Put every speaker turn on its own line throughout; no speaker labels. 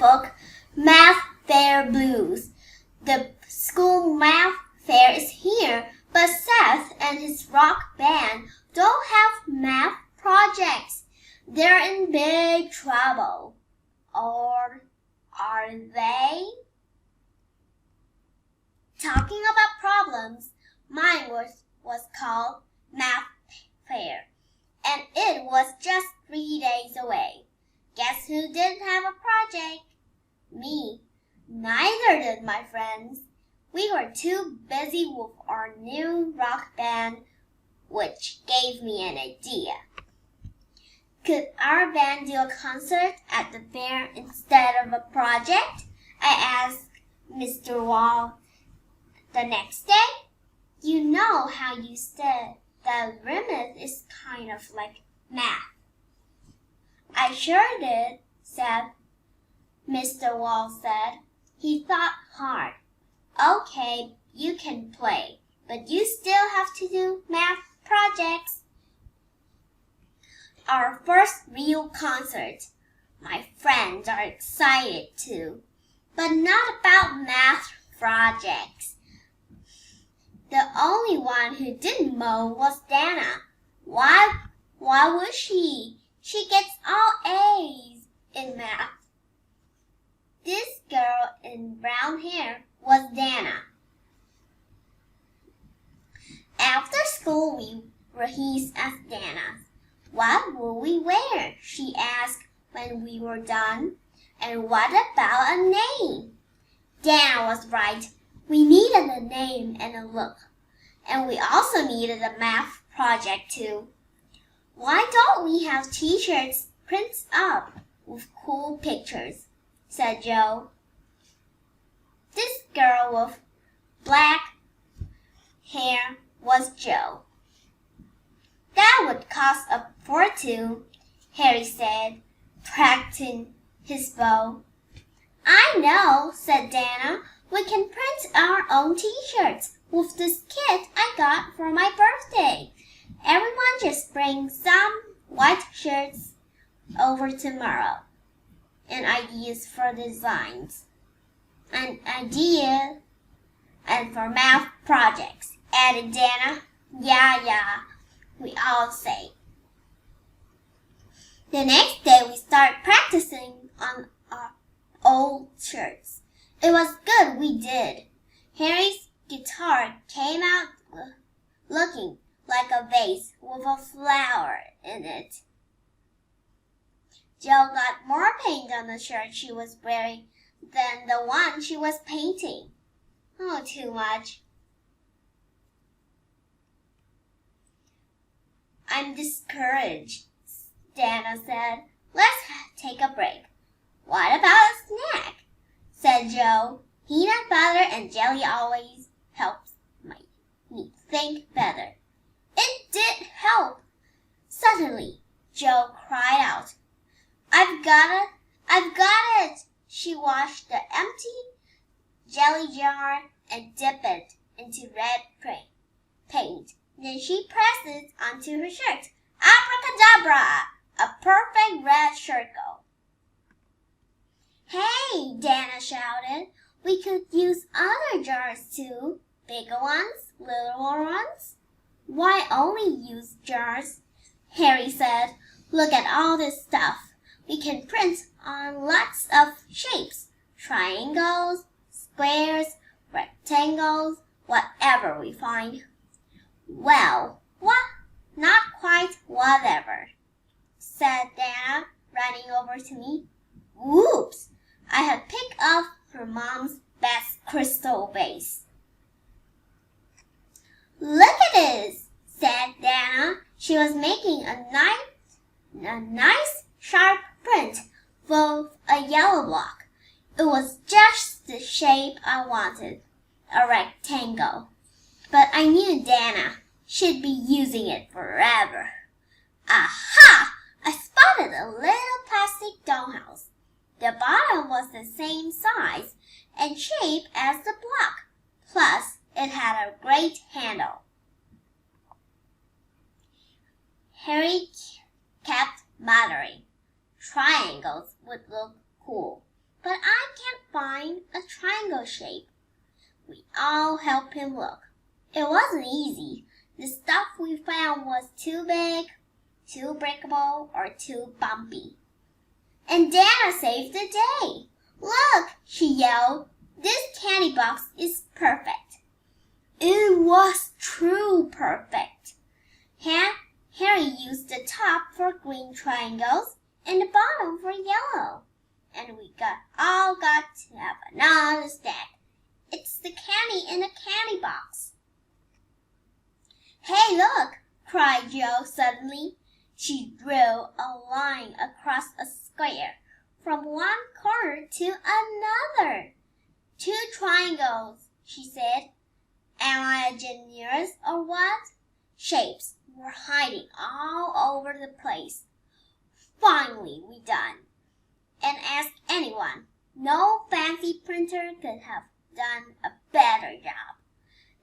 book, Math Fair Blues. The school math fair is here, but Seth and his rock band don't have math projects. They're in big trouble. Or are they? Talking about problems, mine was called Math Fair, and it was just 3 days away. Guess who didn't have a project? Me. Neither did my friends. We were too busy with our new rock band, which gave me an idea. Could our band do a concert at the fair instead of a project? I asked Mr. Wall the next day. You know how you said that rhythm is kind of like math. I sure did, said Mr. Wall said. He thought hard. Okay, you can play, but you still have to do math projects. Our first real concert. My friends are excited too, but not about math projects. The only one who didn't mow was Dana. Why would she? She gets all A's in math. This girl in brown hair was Dana. After school, we rehearsed as Dana. What will we wear? She asked when we were done. And what about a name? Dana was right. We needed a name and a look. And we also needed a math project too. Why don't we have t-shirts printed up with cool pictures? Said Joe. This girl with black hair was Joe. That would cost a fortune, Harry said, practicing his bow. I know, said Dana. We can print our own t-shirts with this kit I got for my birthday. Everyone just bring some white shirts over tomorrow. And ideas for designs. An idea and for math projects, added Dana. Yeah, we all say. The next day we started practicing on our old shirts. It was good we did. Harry's guitar came out looking like a vase with a flower in it. Jill got more paint on the shirt she was wearing than the one she was painting. Oh, too much. I'm discouraged, Dana said. Let's take a break. What about a snack? Said Joe. Peanut butter and jelly always helps me think better. It did help. Suddenly, Joe cried out. I've got it! She washed the empty jelly jar and dipped it into red paint. Then she pressed it onto her shirt. Abracadabra! A perfect red circle. Hey, Dana shouted. We could use other jars too. Bigger ones, littler ones. Why only use jars? Harry said. Look at all this stuff. We can print on lots of shapes. Triangles, squares, rectangles, whatever we find. Well, what? Not quite whatever, said Dana, running over to me. Whoops! I had picked up her mom's best crystal vase. Look at this, said Dana. She was making a nice sharp print with a yellow block. It was just the shape I wanted, a rectangle. But I knew Dana. She'd be using it forever. Aha! I spotted a little plastic dollhouse. The bottom was the same size and shape as the block. Plus, it had a great handle. Harry kept muttering. Triangles would look cool, but I can't find a triangle shape." We all helped him look. It wasn't easy. The stuff we found was too big, too breakable, or too bumpy. And Dana saved the day. "Look," she yelled, "this candy box is perfect." It was true perfect. Harry used the top for green triangles and the bottom for yellow. And we all got to have another snack. It's the candy in the candy box. "Hey, look!" cried Jo suddenly. She drew a line across a square from one corner to another. "Two triangles," she said. "Am I a genius or what?" Shapes were hiding all over the place. Finally, we done. And ask anyone, no fancy printer could have done a better job.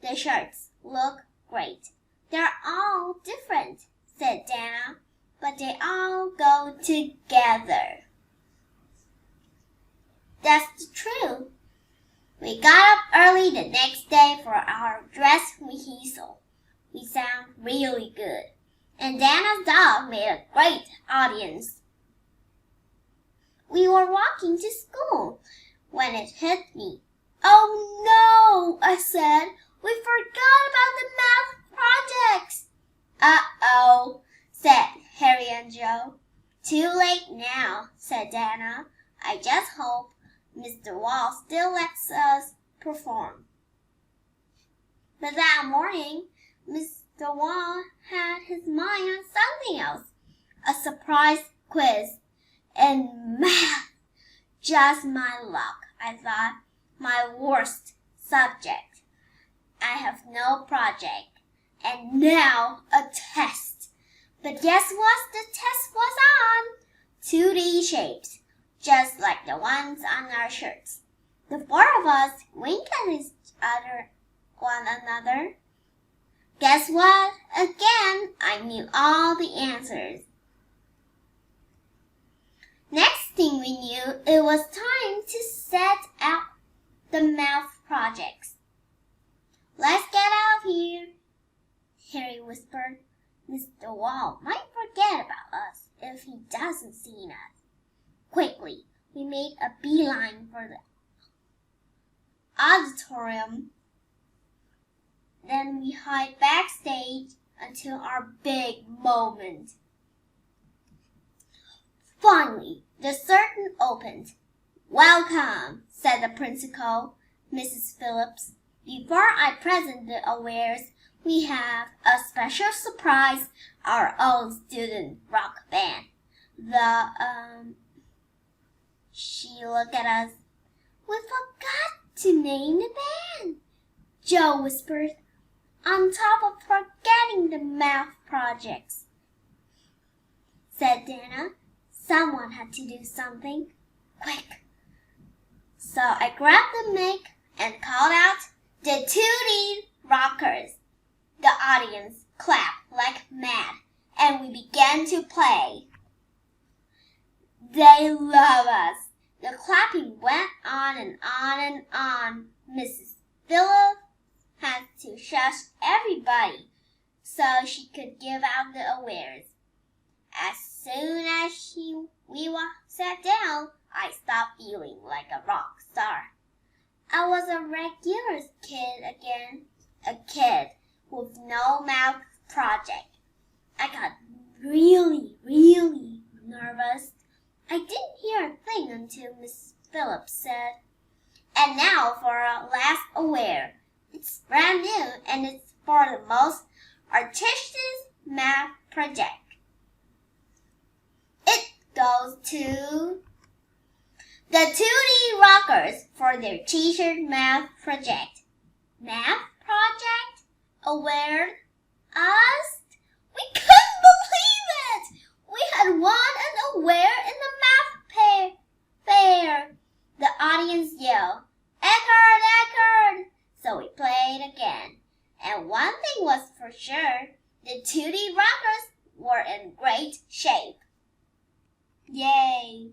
"The shirts look great. They're all different," said Dana, "but they all go together." That's the truth. We got up early the next day for our dress rehearsal. We sound really good, and Dana's dog made a great audience. We were walking to school when it hit me. "Oh no," I said. "We forgot about the math projects." "Uh-oh," said Harry and Jo. "Too late now," said Dana. "I just hope Mr. Wall still lets us perform." But that morning, Mr. Wall had his mind on something else. A surprise quiz. And math! Just my luck, I thought. My worst subject. I have no project. And now a test. But guess what the test was on? 2D shapes, just like the ones on our shirts. The four of us winked at one another. Guess what? Again, I knew all the answers. Next thing we knew, it was time to set out the math projects. "Let's get out of here," Harry whispered. "Mr. Wall might forget about us if he doesn't see us." Quickly, we made a beeline for the auditorium. Then we hid backstage until our big moment. Finally, the curtain opened. "Welcome," said the principal, Mrs. Phillips. "Before I present the awards, we have a special surprise, our own student rock band. She looked at us. "We forgot to name the band," Jo whispered, "on top of forgetting the math projects." Said Dana, "Someone had to do something. Quick." So I grabbed the mic and called out, "The 2D Rockers." The audience clapped like mad, and we began to play. They love us. The clapping went on and on and on. Mrs. Phillips had to shush everybody so she could give out the awards. As soon as we sat down, I stopped feeling like a rock star. I was a regular kid again, a kid with no math project. I got really, really nervous. I didn't hear a thing until Miss Phillips said, "And now for our last award. It's brand new and it's for the most artistic math project. It goes to the 2D Rockers for their t-shirt math project." Math project? Award? Us? We couldn't believe it! We had won an award in the math fair. The audience yelled, "Eckerd, Eckerd!" So we played again. And one thing was for sure, the 2D Rockers were in great shape. Yay!